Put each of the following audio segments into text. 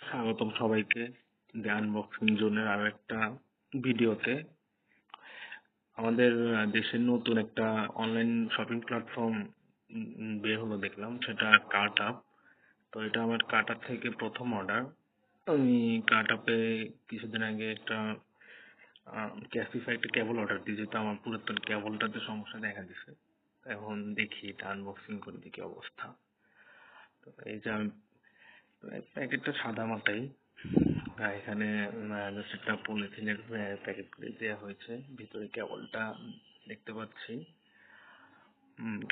স্বাগতম সবাইকে the unboxing জোনের আরো একটা ভিডিওতে। আমাদের দেশের নতুন একটা অনলাইন শপিং প্ল্যাটফর্ম বের হলো দেখলাম, সেটা কার্ট আপ। তো এটা আমার কার্ট আপ থেকে প্রথম অর্ডার। আমি কার্ট আপে কিছুদিন আগে একটা ক্যাসিফাই একটা কেবল অর্ডার দিই, যেহেতু আমার পুরাতন কেবলটাতে সমস্যা দেখা দিছে। এখন দেখি এটা আনবক্সিং করে দেখি অবস্থা। তো এই যে আমি প্যাকেটটা সাদা মাটাই, এখানে জাস্ট একটা পলিথিনের প্যাকেট করে দেওয়া হয়েছে। ভিতরে কেবলটা দেখতে পাচ্ছি।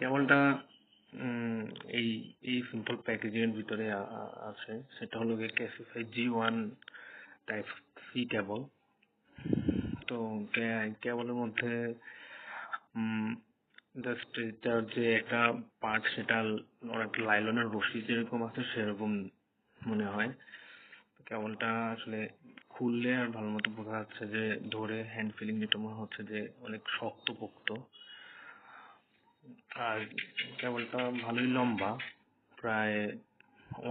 কেবলটা উম, এই এই সিম্পল প্যাকেজিং এর ভিতরে আছে। সেটা হলো গিয়ে ক্যাসিফাই G1 টাইপ সি কেবল। তো কেবলের মধ্যে জাস্ট এটার যে একটা পার্ট, সেটা একটা লাইলনের রশি যেরকম আছে সেরকম মনে হয়। কেবলটা আসলে খুললে আর ভালো মতো বোঝা যাচ্ছে যে ধরে হ্যান্ড ফিলিং যেটা মনে হচ্ছে যে অনেক শক্তপোক্ত। আর কেবলটা ভালোই লম্বা, প্রায়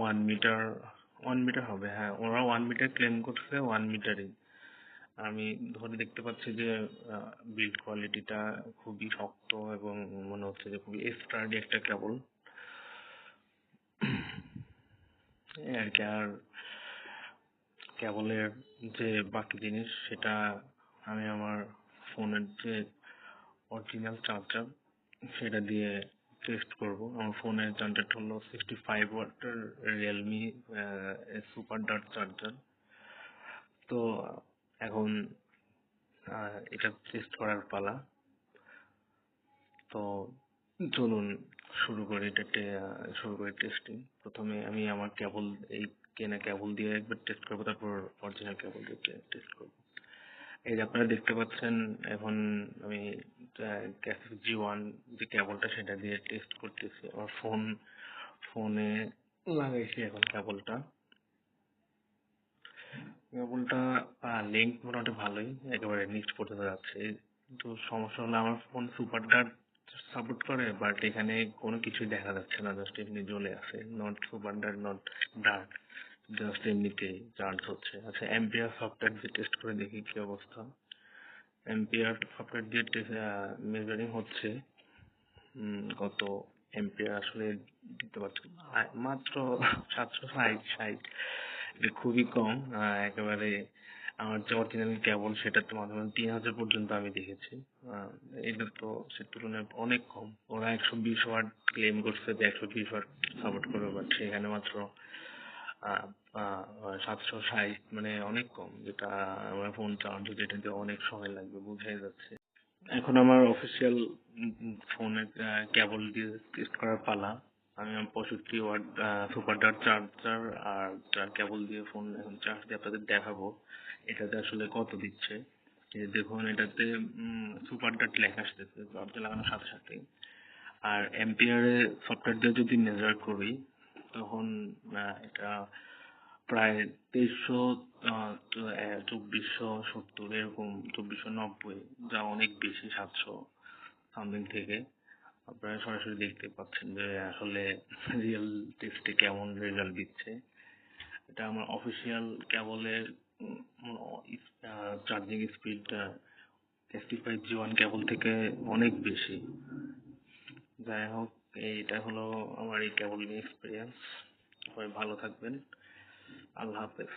1 মিটার। 1 মিটার হবে, হ্যাঁ, ওরা 1 মিটার ক্লেম করছে, 1 মিটারই। আমি ধরে দেখতে পাচ্ছি যে বিল্ড কোয়ালিটিটা খুবই শক্ত এবং মনে হচ্ছে যে খুবই স্টার্ডি একটা কেবল। এই আর কি। আর কেবলের যে বাকি জিনিস সেটা আমি আমার ফোনের যে অরিজিনাল চার্জার সেটা দিয়ে টেস্ট করব। আমার ফোনের চার্জারটা হলো 65 ওয়াটের রিয়েলমি সুপার ডার্ট চার্জার। তো এখন এটা টেস্ট করার পালা। তো চলুন শুরু করি টেস্টিং। প্রথমে আমি আমার কেবল, এই কেনা কেবল দিয়ে একবার টেস্ট করবো, তারপর অরিজিনাল কেবল দিয়ে টেস্ট করবো। এই যে আপনারা দেখতে পাচ্ছেন, এখন আমি ক্যাসিফাই G1 যে কেবলটা সেটা দিয়ে টেস্ট করতেছি। আমার ফোনে লাগাইছি এখন কেবলটা। কেবলটা লেন্থ মোটামুটি ভালোই, একেবারে নিচ পর্যন্ত যাচ্ছে। কিন্তু সমস্যা হলো আমার ফোন সুপার ডার্ট সাপোর্ট করে, বাট এখানে কোনো কিছুই দেখা যাচ্ছে না, জাস্ট এমনি জ্বলে আছে। Not super dart, not dart, just এমনিতেই চার্জ হচ্ছে। আচ্ছা, এম্পিয়ার সফটওয়্যার দিয়ে টেস্ট করে দেখি কি অবস্থা। এম্পিয়ার সফটওয়্যার দিয়ে মেজারিং হচ্ছে। কত এম্পিয়ার আসলে দিতে পারছি না। মাত্র 760। এটা খুবই কম। একেবারে আমার যে অরিজিনাল কেবল সেটাতে মাঝে মাঝে 3000 পর্যন্ত আমি দেখেছি। এটা তো সে তুলনায় অনেক কম। ওরা 120 ওয়াট ক্লেম করছে যে 120 ওয়াট সাপোর্ট করবে, বাট সেখানে মাত্র 760, মানে অনেক কম। যেটা আমার ফোন চার্জ যেটা দিয়ে অনেক সময় লাগবে বোঝাই যাচ্ছে। এখন আমার অফিসিয়াল ফোনে কেবল দিয়ে টেস্ট করার পালা। আমি আমার 65 ওয়াট সুপার ডার্ট চার্জার আর কেবল দিয়ে ফোন এখন চার্জ দিয়ে আপনাদের দেখাবো এটাতে আসলে কত দিচ্ছে। এই যে দেখুন, এটাতে সুপার ডার্ট লেখা আসতেছে দরজা লাগানোর সাথে সাথে। আর এম্পিয়ারে সফটওয়্যার দিয়ে যদি মেজার করি, তখন এটা প্রায় 2300, 2470, এরকম 2490, যা অনেক বেশি 700 সামথিং থেকে। আপনারা সরাসরি দেখতে পাচ্ছেন যে আসলে রিয়েল টেস্টে কেমন রেজাল্ট দিচ্ছে। এটা আমার অফিসিয়াল কেবলের চার্জিং স্পিড ক্যাসিফাই G1 কেবল থেকে অনেক বেশি। যাই হোক, এইটা হলো আমার এই কেবল নিয়ে এক্সপিরিয়েন্স। সবাই ভালো থাকবেন। আল্লাহ হাফেজ।